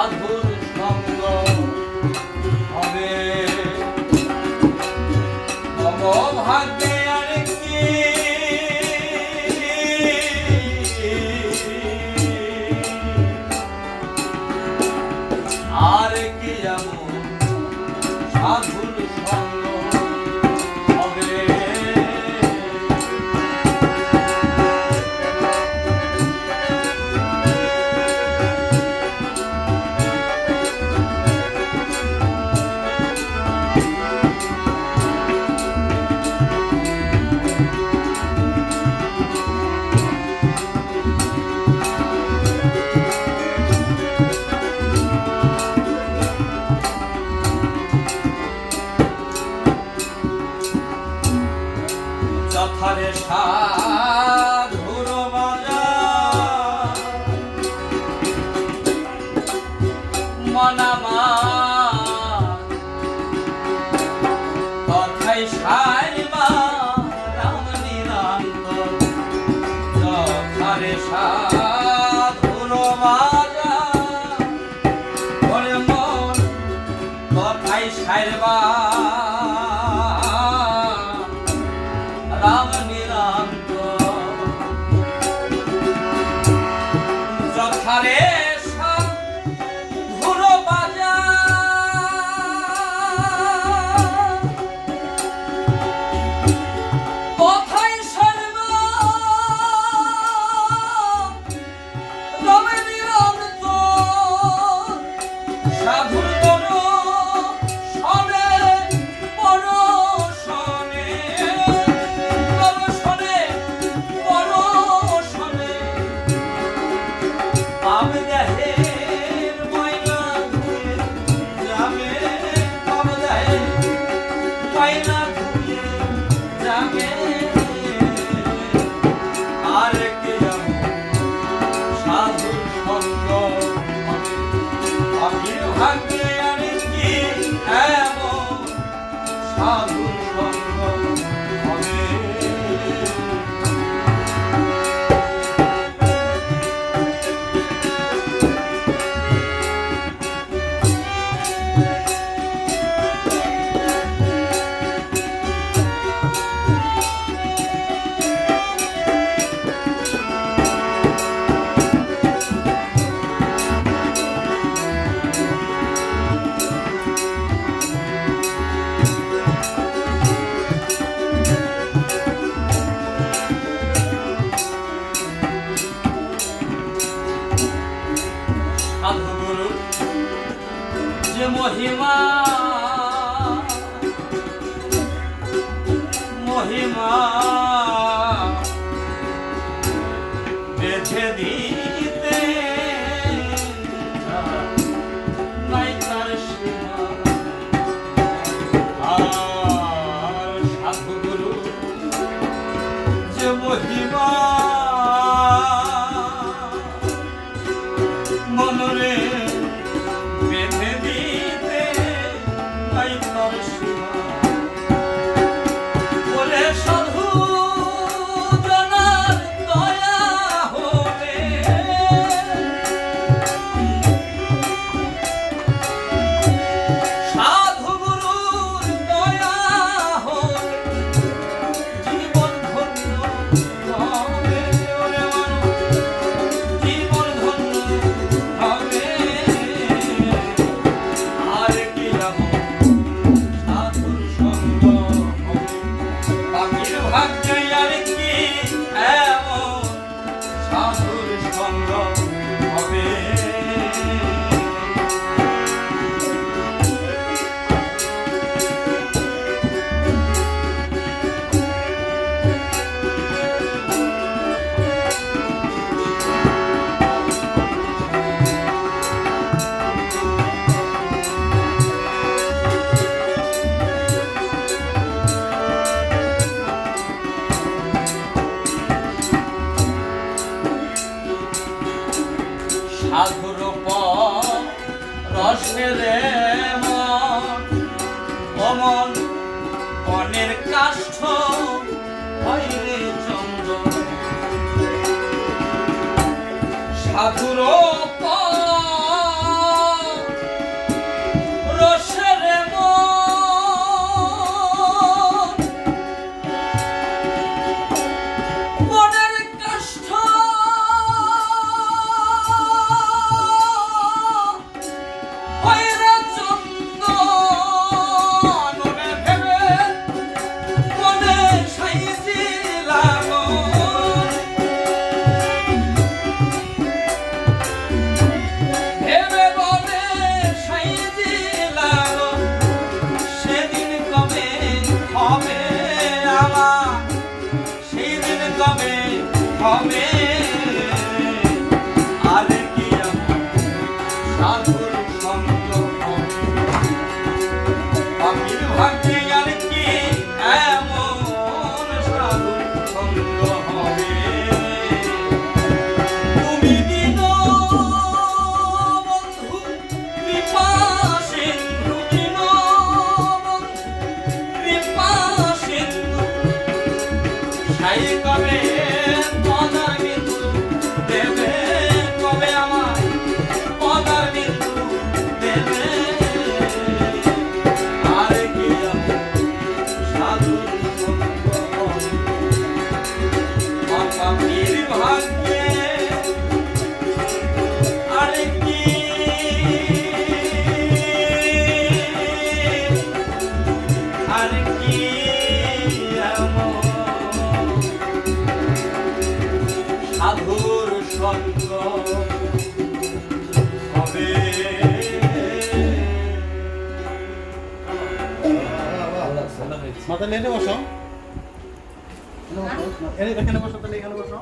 সাধুর সঙ্গ হবে মম ভাগ্যে আর কি আর কি এমন সাধুর সঙ্গ হবে যথারে সাধুর বাজার মনামার কথাই সাইবা রাম নিরন্তর যথারে সাধুর বাজার ওরে মন কথাই সাইবা রাম নিরন্তর যথারে সাধুর বাজার কথাই সাইবা রাম নিরন্তর সাধুর সাধুর সঙ্গ হবে সাধুগুরু যে মহিমা মহিমা বেঁধে দিতে নাই তার সীমা আর সাধুগুরু যে মহিমা মনরে বেঁধে দিতে নাই তার সীমা বলে সাধু জনার দয়া হলে সাধু গুরুর দয়া হলে জীবন ধন্য হবে ওরে জীবন ধন্য হবে আর কি সাধুর সঙ্গ হবে পাখির ভাগ্যে আর কি এমন সাধুর সঙ্গ হবে সাধুর রসের মন অমন বনের কাষ্ঠ হইরে চন্দন সাধুর সাধুর সঙ্গ পাখির ভাগ্যে আর কি এমন সাধুর সঙ্গ হবে তুমি দিন বন্ধু কৃপা সিন্ধু দিন বন্ধু কৃপা সিন্ধু সাই কবে পদার বিন্দু দেবে কবে আমার পদার বিন্দু দেবে আর কি সাধুর সঙ্গ পাখির ভাগ্যে আর কি আর কি এমন সাধুর সঙ্গ হবে মাথা লেনে বসো এখানে বসো তাহলে এখানে বসো